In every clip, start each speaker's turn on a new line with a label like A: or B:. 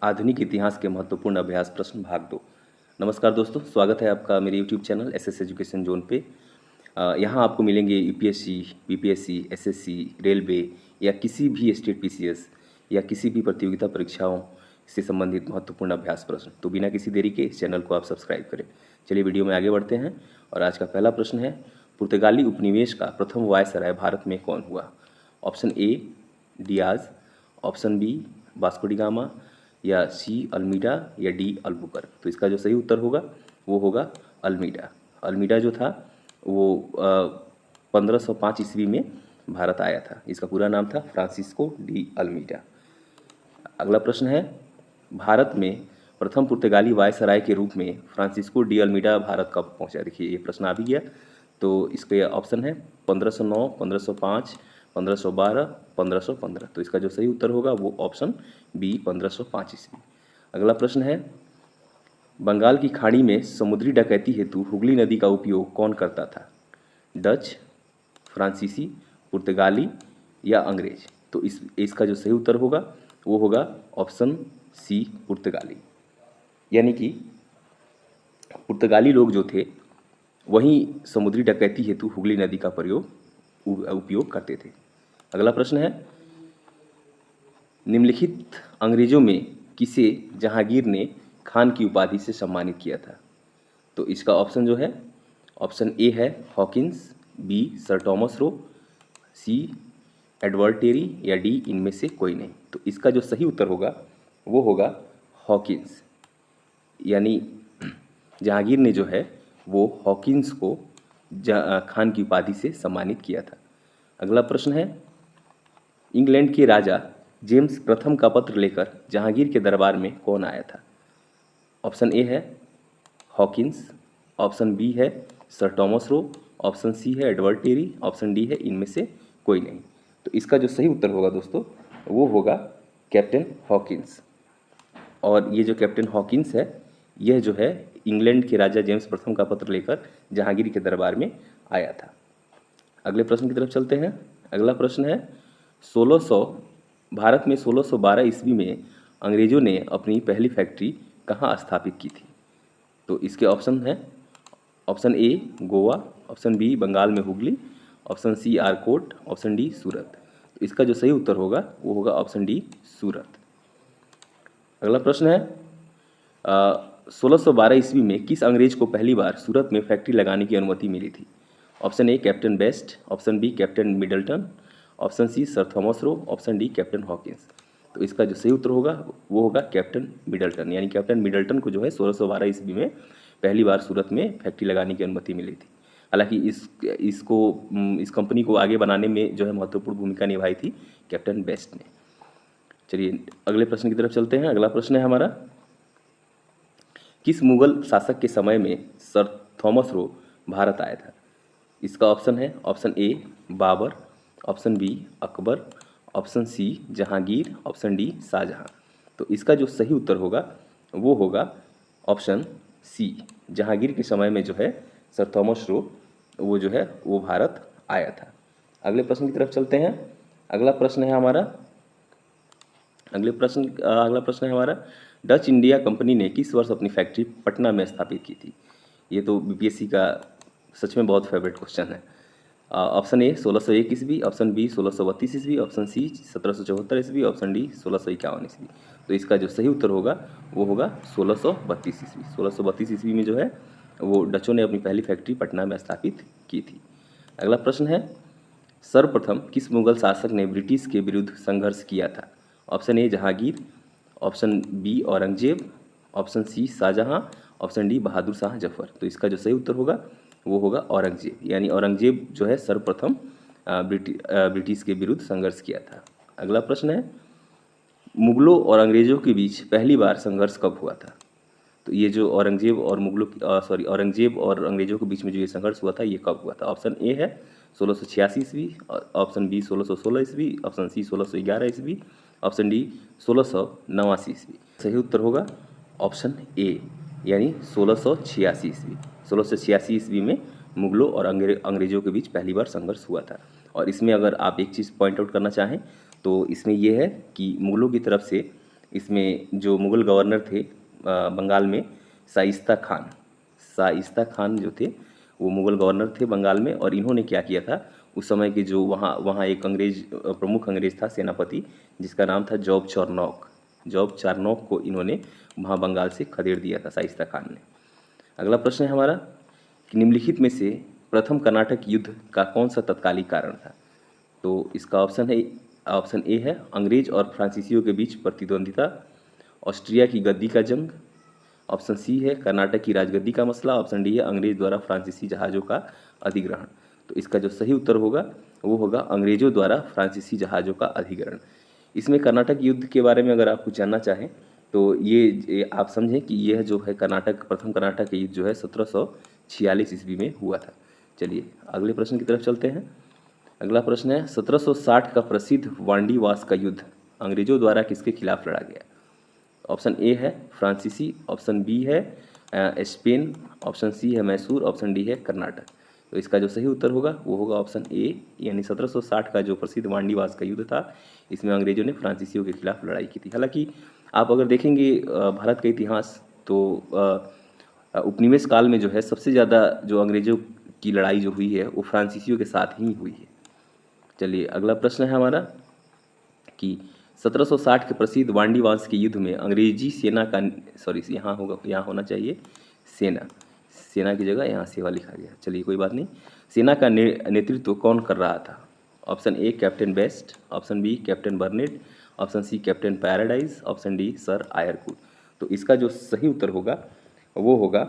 A: आधुनिक इतिहास के महत्वपूर्ण अभ्यास प्रश्न भाग 2। नमस्कार दोस्तों, स्वागत है आपका मेरे YouTube channel SS education zone पे। यहाँ आपको मिलेंगे यूपीएससी, बीपीएससी, एसएससी, रेलवे या किसी भी स्टेट पीसीएस या किसी भी प्रतियोगिता परीक्षाओं से संबंधित महत्वपूर्ण अभ्यास प्रश्न। तो बिना किसी देरी के इस चैनल को आप सब्सक्राइब करें। चलिए वीडियो में आगे बढ़ते हैं और आज का पहला प्रश्न है, पुर्तगाली उपनिवेश का प्रथम वायसराय भारत में कौन हुआ? Option A Dias, option B Vasco da Gama, या सी अल्मीडा, या डी अल्बुकर्क। तो इसका जो सही उत्तर होगा वो होगा अल्मीडा। अल्मीडा जो था वो 1505 ईस्वी में भारत आया था। इसका पूरा नाम था फ्रांसिस्को डी अल्मीडा। अगला प्रश्न है, भारत में प्रथम पुर्तगाली वायसराय के रूप में फ्रांसिस्को डी अल्मीडा भारत कब पहुंचा? देखिए ये प्रश्न आ भी गया। तो इसके ऑप्शन है 1509, 1505, 1512, 1515। तो इसका जो सही उत्तर होगा वो ऑप्शन बी 1505 ईस्वी। अगला प्रश्न है, बंगाल की खाड़ी में समुद्री डकैती हेतु हुगली नदी का उपयोग कौन करता था? डच, फ्रांसीसी, पुर्तगाली या अंग्रेज? तो इसका जो सही उत्तर होगा वो होगा ऑप्शन सी पुर्तगाली। यानी कि पुर्तगाली लोग जो थे वहीं समुद्री डकैती हेतु हुगली नदी का उपयोग करते थे। अगला प्रश्न है, निम्नलिखित अंग्रेजों में किसे जहांगीर ने खान की उपाधि से सम्मानित किया था? तो इसका ऑप्शन जो है, ऑप्शन ए है Hawkins, B sir Thomas Roe, C Edward Terry, या डी इनमें से कोई नहीं। तो इसका जो सही उत्तर होगा वो होगा हॉकिंस। यानी जहांगीर ने जो है वो हॉकिंस को खान की उपाधि से सम्मानित किया था। अगला प्रश्न है, इंग्लैंड के राजा जेम्स प्रथम का पत्र लेकर जहांगीर के दरबार में कौन आया था? ऑप्शन ए है हॉकिंस, ऑप्शन बी है sir Thomas Roe, option C है एडवर्ड टेरी, ऑप्शन डी है इनमें से कोई नहीं। तो इसका जो सही उत्तर होगा दोस्तों वो होगा कैप्टन हॉकिंस। और ये जो कैप्टन हॉकिंस है यह जो है इंग्लैंड के राजा जेम्स प्रथम का पत्र लेकर जहांगीर के दरबार में आया था। अगले प्रश्न की तरफ चलते हैं। अगला प्रश्न है, 1600 भारत में 1612 ईस्वी में अंग्रेजों ने अपनी पहली फैक्ट्री कहाँ स्थापित की थी? तो इसके ऑप्शन हैं, option A Goa, option B Bengal में Hooghly, option C Arcot, option D Surat. तो इसका जो सही उत्तर होगा वो होगा ऑप्शन डी सूरत। अगला प्रश्न है, 1612 ईस्वी में किस अंग्रेज को पहली बार सूरत में फैक्ट्री लगाने की अनुमति मिली थी? Option A captain Best, option B captain Middleton, option C sir Thomas Roe, option D captain Hawkins. तो इसका जो सही उत्तर होगा वो होगा कैप्टन मिडल्टन। यानी कैप्टन मिडल्टन को जो है 1612 ईस्वी में पहली बार सूरत में फैक्ट्री लगाने की अनुमति मिली थी। हालांकि इस कंपनी को आगे बनाने में जो है महत्वपूर्ण भूमिका निभाई थी कैप्टन बेस्ट ने। चलिए अगले प्रश्न की तरफ चलते हैं। अगला प्रश्न है हमारा, किस मुगल शासक के समय में सर थॉमस रो भारत आया था? इसका ऑप्शन है, option A Babur, option B Akbar, option C Jahangir, option D Shah Jahan. तो इसका जो सही उत्तर होगा वो होगा ऑप्शन सी, जहांगीर के समय में जो है सर थॉमस रो वो जो है वो भारत आया था। अगले प्रश्न की तरफ चलते हैं। अगला प्रश्न है हमारा, अगला प्रश्न है हमारा, डच इंडिया कंपनी ने किस वर्ष अपनी फैक्ट्री पटना में स्थापित की थी? ये तो बीपीएससी का सच में बहुत फेवरेट क्वेश्चन है। ऑप्शन ए 1601 ईस्वी, ऑप्शन बी 1632 ईस्वी, ऑप्शन सी 1774 ईस्वी, ऑप्शन डी 1651 ईस्वी। तो इसका जो सही उत्तर होगा वो होगा 1632 ईस्वी। 1632 ईस्वी में जो है वो डचों ने अपनी पहली फैक्ट्री पटना में स्थापित की थी। अगला प्रश्न है, सर्वप्रथम किस मुगल शासक ने ब्रिटिश के विरुद्ध संघर्ष किया था? Option A Jahangir, option B Aurangzeb, option C Shahjahan, option D Bahadur Shah Zafar. तो इसका जो सही उत्तर होगा वो होगा औरंगजेब। यानी औरंगजेब जो है सर्वप्रथम ब्रिटिश के विरुद्ध संघर्ष किया था। अगला प्रश्न है, मुगलों और अंग्रेजों के बीच पहली बार संघर्ष कब हुआ था? तो ये जो औरंगजेब और अंग्रेजों के बीच में जो ये संघर्ष हुआ था ये कब हुआ था? ऑप्शन ए है 1686 ईस्वी, ऑप्शन बी 1616 ईस्वी, ऑप्शन सी 1611 ईस्वी, ऑप्शन डी 1689 ईस्वी। सही उत्तर होगा ऑप्शन ए, यानी 1686 ईस्वी। 1686 ईस्वी में मुगलों और अंग्रेजों के बीच पहली बार संघर्ष हुआ था। और इसमें अगर आप एक चीज़ पॉइंट आउट करना चाहें तो इसमें यह है कि मुगलों की तरफ से इसमें जो मुग़ल गवर्नर थे बंगाल में, शाइस्ता खान जो थे वो मुग़ल गवर्नर थे बंगाल में। और इन्होंने क्या किया था, उस समय के जो वहाँ वहाँ एक प्रमुख अंग्रेज़ था सेनापति, जिसका नाम था जॉब चार्नोक को इन्होंने वहाँ बंगाल से खदेड़ दिया था शाइस्ता खान ने। अगला प्रश्न है हमारा कि निम्नलिखित में से प्रथम कर्नाटक युद्ध का कौन सा तत्कालिक कारण था। तो इसका ऑप्शन ए है अंग्रेज और फ्रांसीसियों के बीच प्रतिद्वंदिता, ऑस्ट्रिया की गद्दी का जंग, ऑप्शन सी है कर्नाटक की राजगद्दी का मसला, ऑप्शन डी है अंग्रेज द्वारा फ्रांसीसी जहाज़ों का अधिग्रहण। तो इसका जो सही उत्तर होगा वो होगा अंग्रेजों द्वारा फ्रांसीसी जहाज़ों का अधिग्रहण। इसमें कर्नाटक युद्ध के बारे में अगर आप कुछ जानना चाहें तो ये आप समझें कि यह जो है प्रथम कर्नाटक युद्ध जो है 1746 ईस्वी में हुआ था। चलिए अगले प्रश्न की तरफ चलते हैं। अगला प्रश्न है 1760 का प्रसिद्ध वांडीवास का युद्ध अंग्रेजों द्वारा किसके खिलाफ लड़ा गया। ऑप्शन ए है फ्रांसीसी, ऑप्शन बी है स्पेन, ऑप्शन सी है मैसूर, ऑप्शन डी है कर्नाटक। तो इसका जो सही उत्तर होगा वो होगा ऑप्शन ए, यानी 1760 का जो प्रसिद्ध वांडीवास का युद्ध था, इसमें अंग्रेजों ने फ्रांसीसियों के खिलाफ लड़ाई की थी। हालांकि आप अगर देखेंगे भारत का इतिहास तो उपनिवेश काल में जो है सबसे ज़्यादा जो अंग्रेजों की लड़ाई जो हुई है वो फ्रांसीसियों के साथ ही हुई है। चलिए अगला प्रश्न है हमारा कि 1760 के प्रसिद्ध वांडीवास के युद्ध में अंग्रेजी सेना का यहाँ होना चाहिए सेना की जगह यहाँ सेवा लिखा गया। चलिए कोई बात नहीं। सेना का नेतृत्व कौन कर रहा था। Option A captain Best, option B captain Burnett, option C captain Paradise, option D sir Eyre Coote. तो इसका जो सही उत्तर होगा वो होगा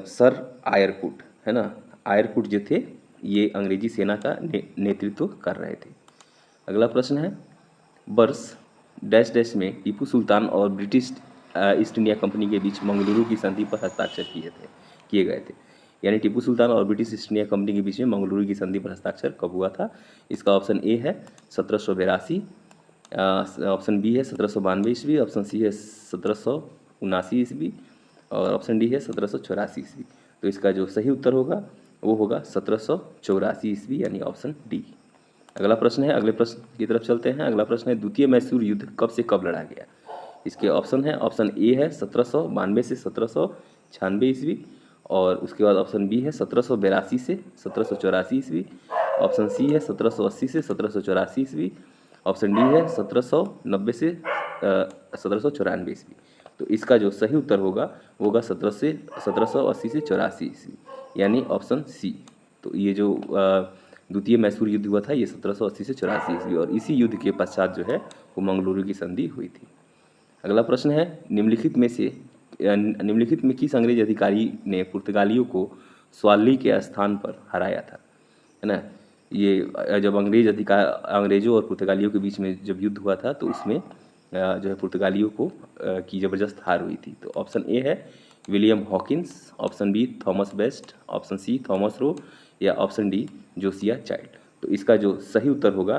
A: सर आयरकुट, है ना। आयरकुट जो थे ये अंग्रेजी सेना का नेतृत्व कर रहे थे। अगला प्रश्न है वर्ष डैश डैश में टीपू सुल्तान और ब्रिटिश ईस्ट इंडिया कंपनी के बीच मंगलुरु की संधि पर हस्ताक्षर किए गए थे। यानी टीपू सुल्तान और ब्रिटिश ईस्ट इंडिया कंपनी के बीच में मंगलुरु की संधि पर हस्ताक्षर कब हुआ था। इसका ऑप्शन ए है 1782, ऑप्शन बी है 1792 ईस्वी, ऑप्शन सी है 1779 ईस्वी और ऑप्शन डी है 1784 ईस्वी। तो इसका जो सही उत्तर होगा वो होगा 1784 ईस्वी, यानी ऑप्शन डी। अगला प्रश्न है, अगले प्रश्न की तरफ चलते हैं। अगला प्रश्न है द्वितीय मैसूर युद्ध कब से कब लड़ा गया। इसके ऑप्शन है, ऑप्शन ए है 1792 से 1796 ईस्वी, और उसके बाद ऑप्शन बी है 1782 से 1784 ईस्वी, ऑप्शन सी है 1780 से 1784 ईस्वी, ऑप्शन डी है 1790 से 1794 ईस्वी। तो इसका जो सही उत्तर होगा वो होगा 1780 से 84 ईस्वी, यानी ऑप्शन सी। तो ये जो द्वितीय मैसूर युद्ध हुआ था ये 1780 से 84 ईस्वी, और इसी युद्ध के पश्चात जो है वो मंगलुरु की संधि हुई थी। अगला प्रश्न है निम्नलिखित में किस अंग्रेज अधिकारी ने पुर्तगालियों को स्वाली के स्थान पर हराया था, है ना। ये जब अंग्रेजों और पुर्तगालियों के बीच में जब युद्ध हुआ था तो उसमें जो है पुर्तगालियों को की ज़बरदस्त हार हुई थी। तो ऑप्शन ए है William Hawkins, option B Thomas Best, option C Thomas Roe, या ऑप्शन डी जोसिया चाइल्ड। तो इसका जो सही उत्तर होगा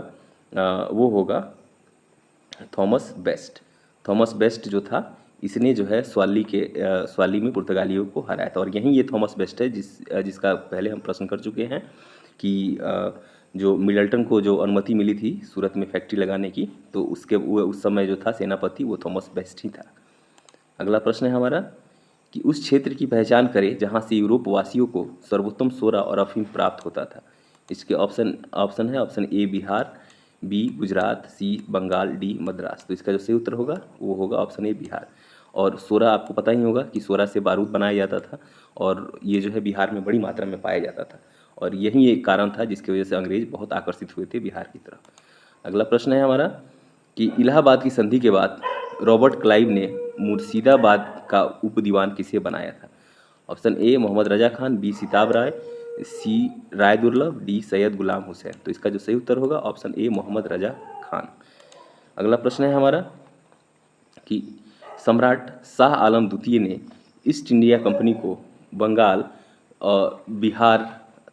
A: वो होगा थॉमस बेस्ट जो था इसने जो है स्वाली में पुर्तगालियों को हराया था। और यही ये थॉमस बेस्ट है जिसका पहले हम प्रश्न कर चुके हैं कि जो मिडल्टन को जो अनुमति मिली थी सूरत में फैक्ट्री लगाने की, तो उस समय जो था सेनापति वो थॉमस बेस्ट ही था। अगला प्रश्न है हमारा कि उस क्षेत्र की पहचान करें जहां से यूरोप वासियों को सर्वोत्तम सोरा और अफीम प्राप्त होता था। इसके ऑप्शन है option A Bihar, B Gujarat, C Bengal, D Madras. तो इसका जो सही उत्तर होगा वो होगा ऑप्शन ए बिहार। और सोरा आपको पता ही होगा कि सोरा से बारूद बनाया जाता था और ये जो है बिहार में बड़ी मात्रा में पाया जाता था, और यही एक कारण था जिसकी वजह से अंग्रेज बहुत आकर्षित हुए थे बिहार की तरफ। अगला प्रश्न है हमारा कि इलाहाबाद की संधि के बाद रॉबर्ट क्लाइव ने मुर्शिदाबाद का उप दीवान किसे बनाया था। Option A Mohammad Reza Khan, B Sitab Rai, C Rai Durlabh, D Syed Ghulam Hussain. तो इसका जो सही उत्तर होगा ऑप्शन ए मोहम्मद रजा खान। अगला प्रश्न है हमारा कि सम्राट शाह आलम द्वितीय ने ईस्ट इंडिया कंपनी को बंगाल, बिहार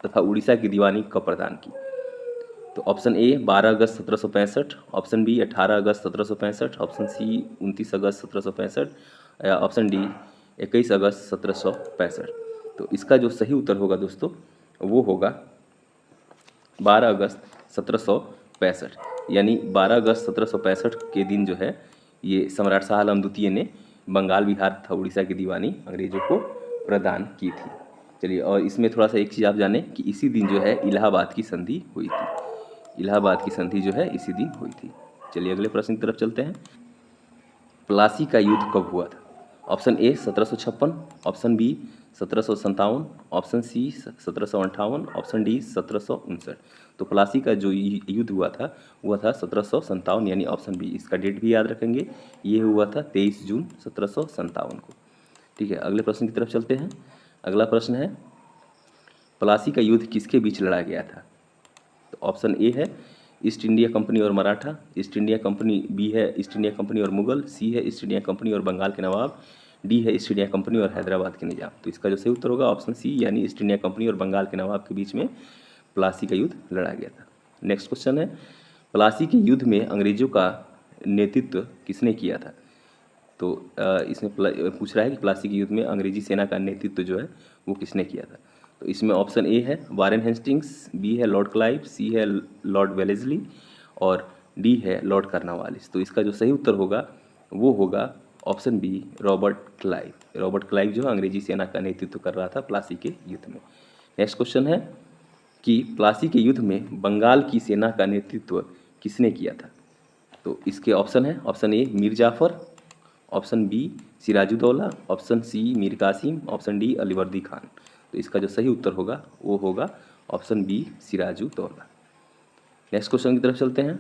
A: तथा उड़ीसा की दीवानी कब प्रदान की। तो ऑप्शन ए 12 अगस्त 1765, ऑप्शन बी 18 अगस्त 1765, ऑप्शन सी 29 अगस्त 1765, या ऑप्शन डी 21 अगस्त 1765। तो इसका जो सही उत्तर होगा दोस्तों वो होगा 12 अगस्त 1765, यानी 12 अगस्त 1765 के दिन जो है ये सम्राट शाह आलम द्वितीय ने बंगाल, बिहार तथा उड़ीसा की दीवानी अंग्रेजों को प्रदान की थी। चलिए, और इसमें थोड़ा सा एक चीज़ आप जानें कि इसी दिन जो है इलाहाबाद की संधि हुई थी। इलाहाबाद की संधि जो है इसी दिन हुई थी। चलिए अगले प्रश्न की तरफ चलते हैं। प्लासी का युद्ध कब हुआ था? Option A 1756, option B 1757, option C 1758, option D 1759। तो प्लासी का जो युद्ध हुआ था 1757, यानी ऑप्शन बी। इसका डेट भी याद रखेंगे, ये हुआ था 23 जून 1757 को। ठीक है, अगले प्रश्न की तरफ चलते हैं। अगला प्रश्न है, प्लासी का युद्ध किसके बीच लड़ा गया था? तो ऑप्शन ए है ईस्ट इंडिया कंपनी और Maratha, East India Company, B है ईस्ट इंडिया कंपनी और मुगल, सी है ईस्ट इंडिया कंपनी और बंगाल के नवाब, डी है ईस्ट इंडिया कंपनी और हैदराबाद के निजाम। तो इसका जो सही उत्तर होगा ऑप्शन सी, यानी ईस्ट इंडिया कंपनी और बंगाल के नवाब के बीच में प्लासी का युद्ध लड़ा गया था। नेक्स्ट क्वेश्चन है, प्लासी के युद्ध में अंग्रेजों का नेतृत्व किसने किया था? तो इसमें पूछ रहा है कि प्लासी के युद्ध में अंग्रेजी सेना का नेतृत्व जो है वो किसने किया था? तो इसमें ऑप्शन ए है वारेन हेस्टिंग्स, बी है लॉर्ड क्लाइव, सी है लॉर्ड वेलेस्ली और डी है लॉर्ड कार्नवालिस। तो इसका जो सही उत्तर होगा वो होगा option B, Robert Clive. Robert Clive जो है अंग्रेजी सेना का नेतृत्व कर रहा था प्लासी के युद्ध में। नेक्स्ट क्वेश्चन है कि प्लासी के युद्ध में बंगाल की सेना का नेतृत्व किसने किया था? तो इसके ऑप्शन है, option A Mir Jafar, option B Sirajuddaula, option C Mir Qasim, option D Alivardi Khan. तो इसका जो सही उत्तर होगा वो होगा option B, Sirajuddaula. Next question की तरफ चलते हैं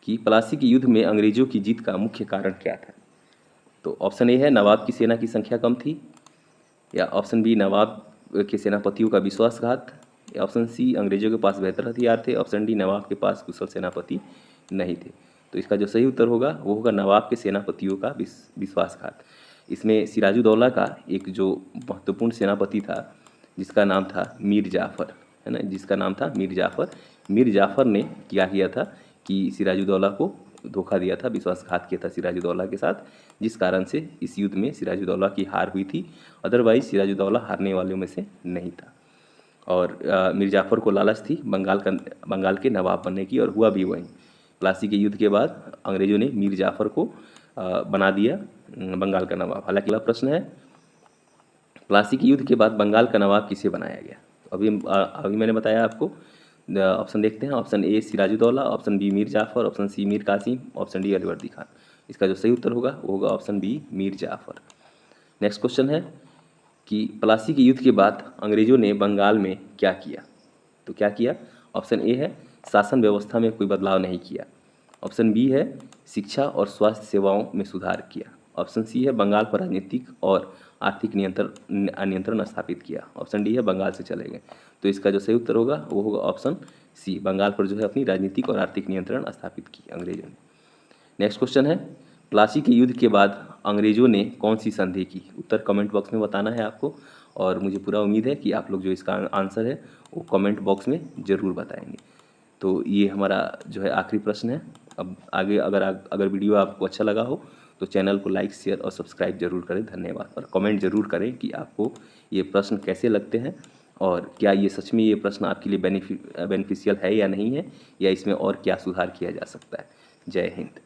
A: कि प्लासी के युद्ध में अंग्रेजों की जीत का मुख्य कारण क्या था? तो ऑप्शन ए है नवाब की सेना की संख्या कम थी, या ऑप्शन बी नवाब के सेनापतियों का विश्वासघात, या ऑप्शन सी अंग्रेजों के पास बेहतर हथियार थे, ऑप्शन डी नवाब के पास कुशल सेनापति नहीं थे। तो इसका जो सही उत्तर होगा वो होगा नवाब के सेनापतियों का विश्वासघात। इसमें सिराजुद्दौला का एक जो महत्वपूर्ण सेनापति था जिसका नाम था मीर जाफ़र, है ना, जिसका नाम था मीर जाफ़र। मीर जाफ़र ने क्या किया था कि सिराजुद्दौला को धोखा दिया था, विश्वासघात किया था सिराजुद्दौला के साथ, जिस कारण से इस युद्ध में सिराजुद्दौला की हार हुई थी। अदरवाइज सिराजुद्दौला हारने वालों में से नहीं था। और मीर जाफ़र को लालच थी बंगाल के नवाब बनने की, और हुआ भी वहीं। प्लासी के युद्ध के बाद अंग्रेजों ने मीर जाफ़र को बना दिया बंगाल का नवाब। हालांकि अगला प्रश्न है, प्लासी के युद्ध के बाद बंगाल का नवाब किसे बनाया गया? तो अभी मैंने बताया आपको। ऑप्शन देखते हैं, option A Sirajuddaula, option B Mir Jafar, option C Mir Qasim, option D Alivardi Khan. इसका जो सही उत्तर होगा वो होगा option B, Mir Jafar. Next question है कि प्लासी के युद्ध के बाद अंग्रेजों ने बंगाल में क्या किया? तो क्या किया? ऑप्शन ए है शासन व्यवस्था में कोई बदलाव नहीं किया, ऑप्शन बी है शिक्षा और स्वास्थ्य सेवाओं में सुधार किया, ऑप्शन सी है बंगाल पर राजनीतिक और आर्थिक नियंत्रण स्थापित किया, ऑप्शन डी है बंगाल से चले गए। तो इसका जो सही उत्तर होगा वो होगा ऑप्शन सी, बंगाल पर जो है अपनी राजनीतिक और आर्थिक नियंत्रण स्थापित की अंग्रेजों ने। नेक्स्ट क्वेश्चन है, प्लासी के युद्ध के बाद अंग्रेजों ने कौन सी संधि की? उत्तर कमेंट बॉक्स में बताना है आपको, और मुझे पूरा उम्मीद है कि आप लोग जो इसका आंसर है वो कमेंट बॉक्स में ज़रूर बताएंगे। तो ये हमारा जो है आखिरी प्रश्न है। अब आगे अगर वीडियो आपको अच्छा लगा हो तो चैनल को लाइक, शेयर और सब्सक्राइब जरूर करें। धन्यवाद। और कमेंट जरूर करें कि आपको ये प्रश्न कैसे लगते हैं, और क्या ये सच में ये प्रश्न आपके लिए बेनिफिशियल है या नहीं है, या इसमें और क्या सुधार किया जा सकता है। जय हिंद।